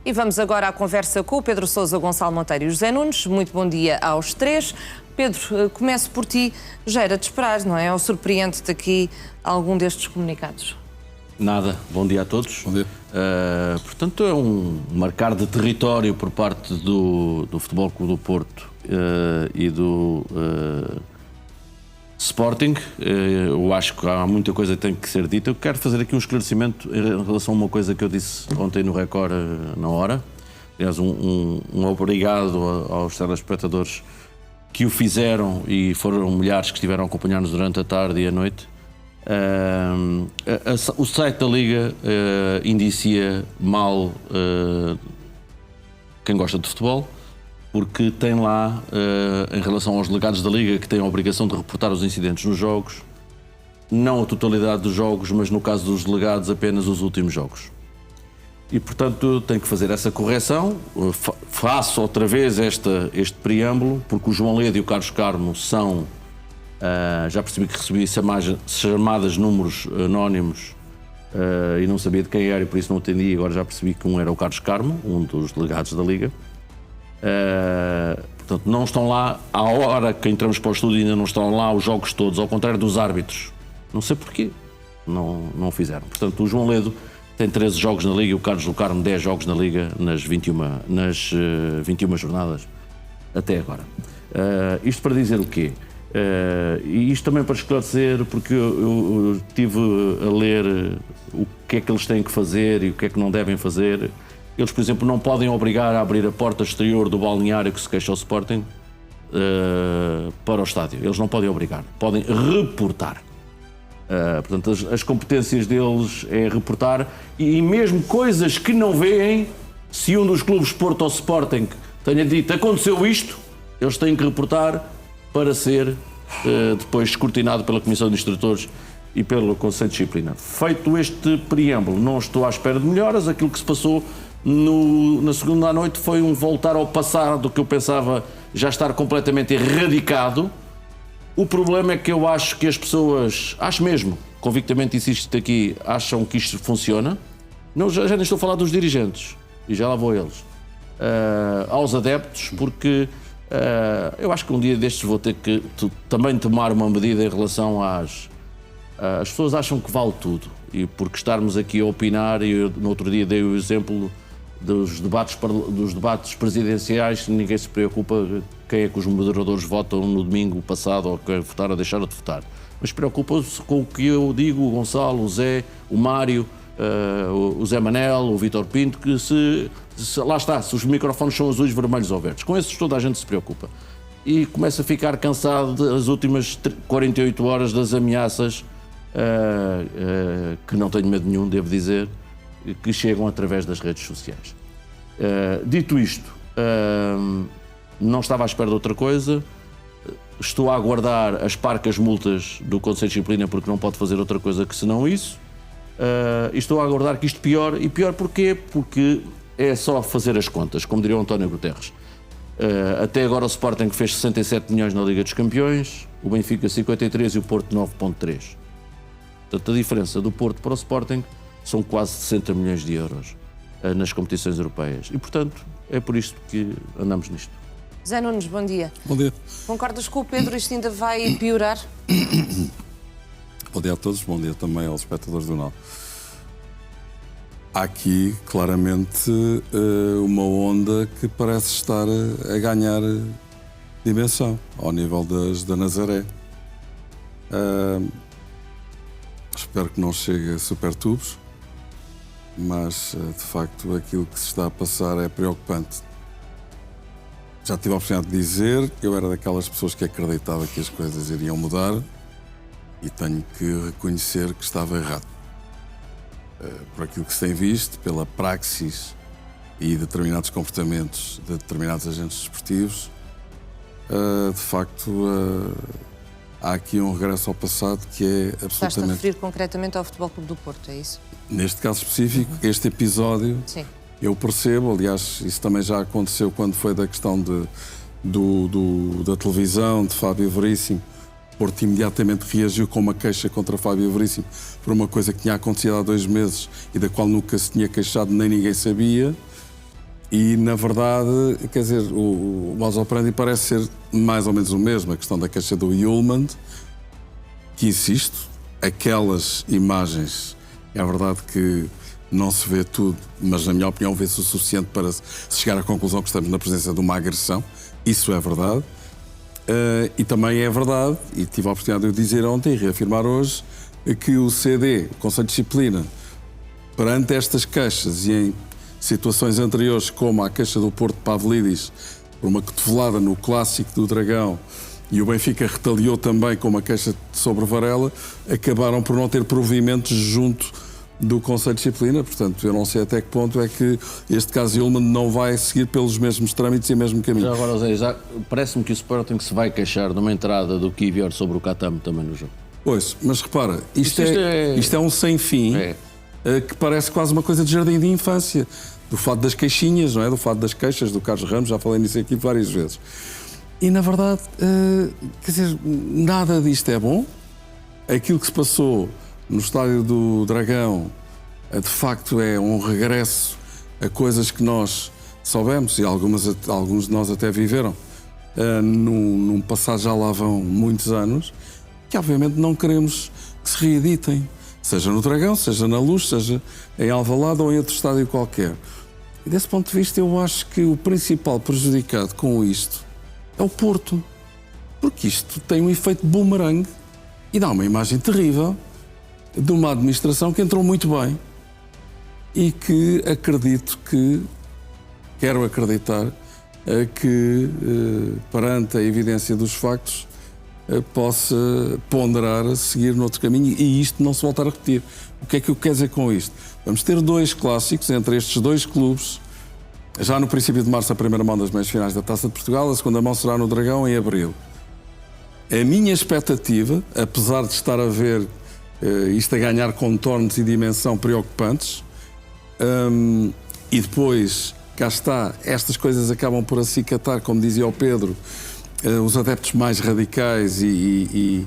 E vamos agora à conversa com o Pedro Sousa, Gonçalo Monteiro e José Nunes. Muito bom dia aos três. Pedro, começo por ti. Já era de esperar, não é? Ou surpreende-te aqui algum destes comunicados? Nada. Bom dia a todos. Bom dia. Portanto, é um marcar de território por parte do Futebol Clube do Porto e do Sporting. Eu acho que há muita coisa que tem que ser dita. Eu quero fazer aqui um esclarecimento em relação a uma coisa que eu disse ontem no Record na hora. Aliás, um obrigado aos telespectadores que o fizeram e foram milhares que estiveram a acompanhar-nos durante a tarde e a noite. O site da Liga indicia mal quem gosta de futebol, porque tem lá, em relação aos delegados da Liga, que têm a obrigação de reportar os incidentes nos jogos, não a totalidade dos jogos, mas no caso dos delegados apenas os últimos jogos. E, portanto, tenho que fazer essa correção. Faço outra vez este preâmbulo, porque o João Ledo e o Carlos Carmo são... já percebi que recebi chamadas números anónimos e não sabia de quem era e por isso não atendi. Agora já percebi que um era o Carlos Carmo, um dos delegados da Liga. Portanto, não estão lá, à hora que entramos para o estúdio ainda não estão lá os jogos todos, ao contrário dos árbitros. Não sei porquê, não fizeram. Portanto, o João Ledo tem 13 jogos na Liga e o Carlos do Carmo 10 jogos na Liga nas 21 jornadas até agora. Isto para dizer o quê? E isto também para esclarecer, porque eu estive a ler o que é que eles têm que fazer e o que é que não devem fazer. Eles, por exemplo, não podem obrigar a abrir a porta exterior do balneário que se queixa ao Sporting para o estádio. Eles não podem obrigar, podem reportar. Portanto, as competências deles é reportar e mesmo coisas que não veem, se um dos clubes Porto ou Sporting tenha dito aconteceu isto, eles têm que reportar para ser depois escrutinado pela Comissão de Instrutores e pelo Conselho de Disciplina. Feito este preâmbulo, não estou à espera de melhoras. Aquilo que se passou na segunda à noite foi um voltar ao passado que eu pensava já estar completamente erradicado. O problema é que eu acho que as pessoas, acho mesmo, convictamente insisto aqui, acham que isto funciona. Não, já nem estou a falar dos dirigentes, e já lá vou a eles. Aos adeptos, porque eu acho que um dia destes vou ter que também tomar uma medida em relação às pessoas acham que vale tudo, e porque estarmos aqui a opinar, e eu, no outro dia dei o exemplo dos debates presidenciais, ninguém se preocupa quem é que os moderadores votam no domingo passado ou quem votar ou deixaram de votar, mas preocupa-se com o que eu digo, o Gonçalo, o Zé, o Mário, o Zé Manel, o Vítor Pinto, que lá está, se os microfones são azuis, vermelhos ou verdes, com esses toda a gente se preocupa. E começa a ficar cansado das últimas 48 horas das ameaças, que não tenho medo nenhum, devo dizer, que chegam através das redes sociais. Dito isto, não estava à espera de outra coisa. Estou a aguardar as parcas multas do Conselho de Disciplina, porque não pode fazer outra coisa que senão isso. E estou a aguardar que isto piore. E pior porquê? Porque é só fazer as contas, como diria o António Guterres. Até agora o Sporting fez 67 milhões na Liga dos Campeões, o Benfica 53 e o Porto 9,3. Portanto, a diferença do Porto para o Sporting são quase 60 milhões de euros nas competições europeias. E, portanto, é por isto que andamos nisto. Zé Nunes, bom dia. Bom dia. Concordas com o Pedro? Isto ainda vai piorar? Bom dia a todos, bom dia também aos espectadores do Jornal. Há aqui, claramente, uma onda que parece estar a ganhar dimensão ao nível da Nazaré. Espero que não chegue a supertubos, mas, de facto, aquilo que se está a passar é preocupante. Já tive a oportunidade de dizer que eu era daquelas pessoas que acreditava que as coisas iriam mudar e tenho que reconhecer que estava errado. Por aquilo que se tem visto, pela praxis e determinados comportamentos de determinados agentes desportivos, de facto, há aqui um regresso ao passado que é absolutamente... Estás-te a referir concretamente ao Futebol Clube do Porto, é isso? Neste caso específico, este episódio, sim, eu percebo, aliás, isso também já aconteceu quando foi da questão da televisão, de Fábio Veríssimo. O Porto imediatamente reagiu com uma queixa contra Fábio Veríssimo por uma coisa que tinha acontecido há 2 meses e da qual nunca se tinha queixado, nem ninguém sabia. E, na verdade, quer dizer, o modus operandi parece ser mais ou menos o mesmo. A questão da queixa do Ullmann, que insisto, aquelas imagens, é verdade que não se vê tudo, mas, na minha opinião, vê-se o suficiente para se chegar à conclusão que estamos na presença de uma agressão. Isso é verdade. E também é verdade, e tive a oportunidade de o dizer ontem e reafirmar hoje, que o CD, o Conselho de Disciplina, perante estas queixas e em situações anteriores, como a queixa do Porto de Pavlidis, por uma cotovelada no Clássico do Dragão, e o Benfica retaliou também com uma queixa sobre Varela, acabaram por não ter provimentos junto do Conselho de Disciplina. Portanto, eu não sei até que ponto é que este caso Ullmann não vai seguir pelos mesmos trâmites e o mesmo caminho. Já agora, Zé, parece-me que o Sporting se vai queixar de uma entrada do Kivior sobre o Catamo também no jogo. Pois, mas repara, isto é um sem fim, que parece quase uma coisa de jardim de infância. Do fato das queixinhas, não é? Do fato das queixas do Carlos Ramos, já falei nisso aqui várias vezes. E, na verdade, quer dizer, nada disto é bom. Aquilo que se passou no Estádio do Dragão, de facto, é um regresso a coisas que nós soubemos, e alguns de nós até viveram, num passado já lá vão muitos anos, que obviamente não queremos que se reeditem, seja no Dragão, seja na Luz, seja em Alvalade ou em outro estádio qualquer. E desse ponto de vista, eu acho que o principal prejudicado com isto é o Porto, porque isto tem um efeito boomerang e dá uma imagem terrível de uma administração que entrou muito bem e que quero acreditar, que perante a evidência dos factos possa ponderar a seguir noutro caminho e isto não se voltar a repetir. O que é que eu quero dizer com isto? Vamos ter 2 clássicos entre estes 2 clubes, já no princípio de março, a primeira mão das meias finais da Taça de Portugal, a segunda mão será no Dragão em abril. A minha expectativa, apesar de estar a ver isto a ganhar contornos e dimensão preocupantes, e depois, cá está, estas coisas acabam por acicatar, como dizia o Pedro, os adeptos mais radicais e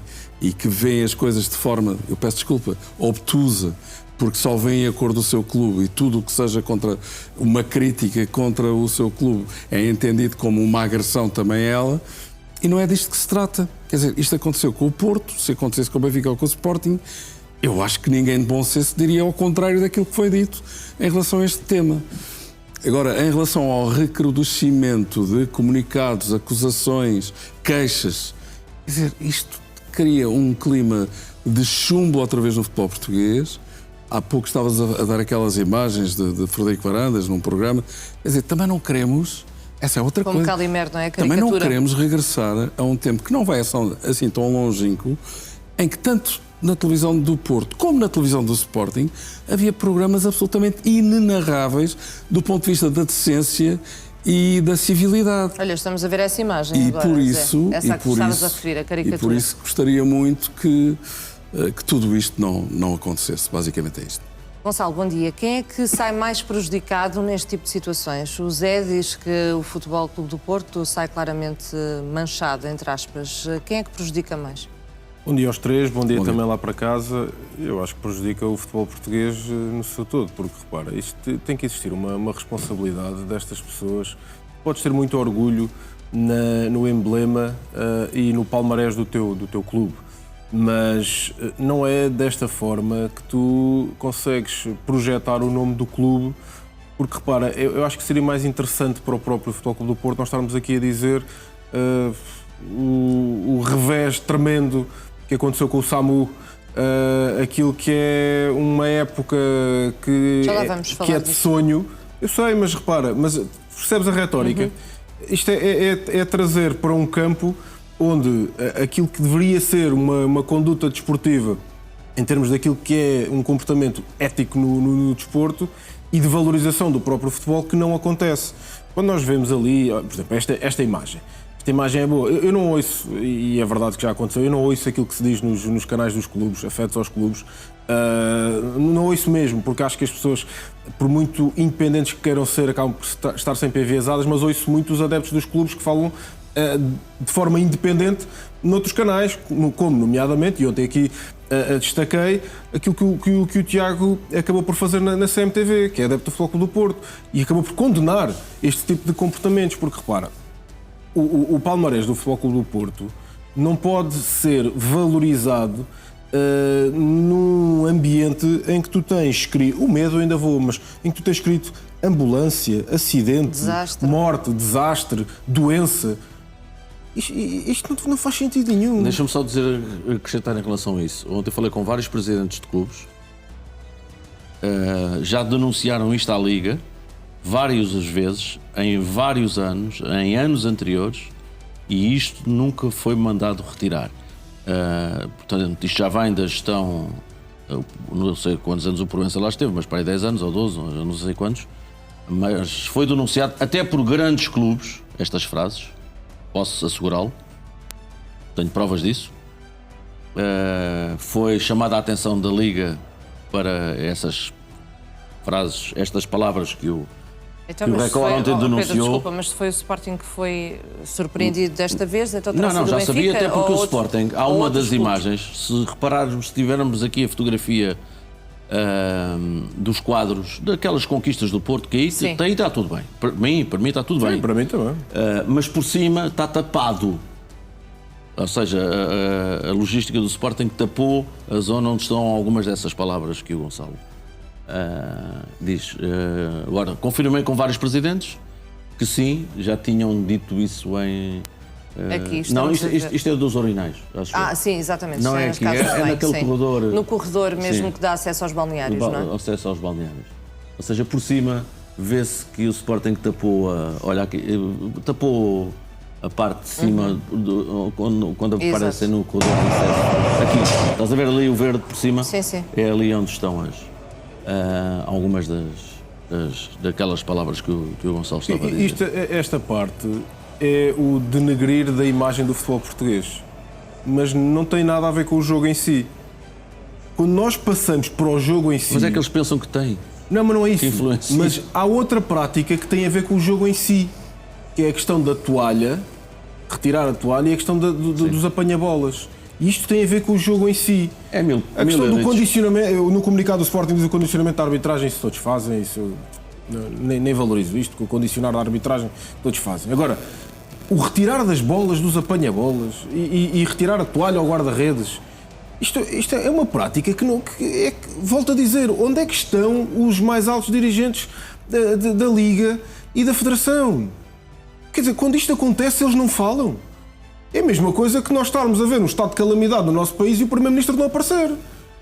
que veem as coisas de forma, eu peço desculpa, obtusa, porque só veem a cor do seu clube e tudo o que seja contra uma crítica contra o seu clube é entendido como uma agressão também ela, e não é disto que se trata. Quer dizer, isto aconteceu com o Porto, se acontecesse com o Benfica ou com o Sporting, eu acho que ninguém de bom senso diria ao contrário daquilo que foi dito em relação a este tema. Agora, em relação ao recrudescimento de comunicados, acusações, queixas, quer dizer, isto cria um clima de chumbo outra vez no futebol português. Há pouco estavas a dar aquelas imagens de Frederico Varandas num programa. Quer dizer, também não queremos, essa é outra coisa. Como Calimero, não é? Também não queremos regressar a um tempo que não vai assim tão longínquo, em que tanto na televisão do Porto como na televisão do Sporting havia programas absolutamente inenarráveis do ponto de vista da decência e da civilidade. Olha, estamos a ver essa imagem e agora, por isso, Zé. Essa que estavas a referir, a caricatura. E por isso gostaria muito que tudo isto não acontecesse. Basicamente é isto. Gonçalo, bom dia. Quem é que sai mais prejudicado neste tipo de situações? O Zé diz que o Futebol Clube do Porto sai claramente manchado, entre aspas. Quem é que prejudica mais? Bom dia aos 3, bom dia também lá para casa. Eu acho que prejudica o futebol português no seu todo, porque, repara, isto tem que existir uma responsabilidade destas pessoas. Podes ter muito orgulho no emblema e no palmarés do teu clube, mas não é desta forma que tu consegues projetar o nome do clube, porque, repara, eu acho que seria mais interessante para o próprio Futebol Clube do Porto nós estarmos aqui a dizer o revés tremendo que aconteceu com o SAMU, aquilo que é uma época que é de sonho. Eu sei, mas repara, percebes a retórica? Isto é trazer para um campo onde aquilo que deveria ser uma conduta desportiva, em termos daquilo que é um comportamento ético no desporto e de valorização do próprio futebol, que não acontece. Quando nós vemos ali, por exemplo, esta imagem. Esta imagem é boa. Eu não ouço, e é verdade que já aconteceu, eu não ouço aquilo que se diz nos canais dos clubes, afetos aos clubes. Não ouço mesmo, porque acho que as pessoas, por muito independentes que queiram ser, acabam por estar sempre enviesadas, mas ouço muito os adeptos dos clubes que falam de forma independente noutros canais, como nomeadamente, e ontem aqui destaquei aquilo que o Tiago acabou por fazer na CMTV, que é adepto do Futebol Clube do Porto, e acabou por condenar este tipo de comportamentos, porque repara, o palmarés do Futebol Clube do Porto não pode ser valorizado num ambiente em que tu tens escrito, o medo ainda vou, mas em que tu tens escrito ambulância, acidente, desastre, morte, desastre, doença. Isto não faz sentido nenhum. Deixa-me só acrescentar em relação a isso. Ontem falei com vários presidentes de clubes, já denunciaram isto à Liga várias vezes, em vários anos, em anos anteriores, e isto nunca foi mandado retirar. Portanto, isto já vem da gestão, não sei quantos anos o Proença lá esteve, mas para aí 10 anos ou 12, eu não sei quantos, mas foi denunciado até por grandes clubes, estas frases, posso assegurá-lo, tenho provas disso. Foi chamada a atenção da Liga para essas frases, estas palavras que o Record ontem denunciou. Pedro, desculpa, mas foi o Sporting que foi surpreendido desta vez? Então não, já sabia, até porque o outro, Sporting, há uma das imagens, se repararmos, se tivermos aqui a fotografia dos quadros, daquelas conquistas do Porto, que aí está tudo bem. Para mim está tudo bem. Para mim também. Mas por cima está tapado. Ou seja, a logística do Sporting tapou a zona onde estão algumas dessas palavras que o Gonçalo diz. Agora, confirmei com vários presidentes que sim, já tinham dito isso em... Aqui não, isto é dos urinais. Sim, exatamente. Não é aqui, é naquele corredor. No corredor mesmo, que dá acesso aos balneários, não é? Acesso aos balneários. Ou seja, por cima vê-se que o Sporting tapou olha aqui, tapou a parte de cima quando aparecem no corredor de acesso. Aqui, estás a ver ali o verde por cima? Sim. É ali onde estão algumas daquelas palavras que o Gonçalo estava a dizer. Esta parte é o denegrir da imagem do futebol português, mas não tem nada a ver com o jogo em si. Quando nós passamos para o jogo em si... Mas é que eles pensam que tem. Não, mas não é isso. Mas há outra prática que tem a ver com o jogo em si, que é a questão da toalha, retirar a toalha, e a questão dos apanha-bolas. E isto tem a ver com o jogo em si. A questão do condicionamento, no comunicado do Sporting diz o condicionamento da arbitragem, isso todos fazem, isso nem valorizo isto, que o condicionar da arbitragem todos fazem. Agora, o retirar das bolas, dos apanha-bolas e retirar a toalha ao guarda-redes, isto é uma prática que volto a dizer, onde é que estão os mais altos dirigentes da Liga e da Federação? Quer dizer, quando isto acontece, eles não falam. É a mesma coisa que nós estarmos a ver um estado de calamidade no nosso país e o Primeiro-Ministro não aparecer.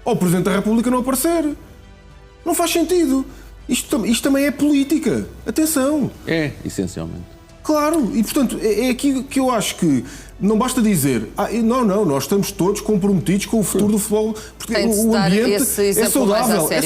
Ou o Presidente da República não aparecer. Não faz sentido. Isto também é política. Atenção. É, essencialmente. Claro, e portanto, é aqui que eu acho que não basta dizer não, nós estamos todos comprometidos com o futuro do futebol, porque o ambiente é saudável.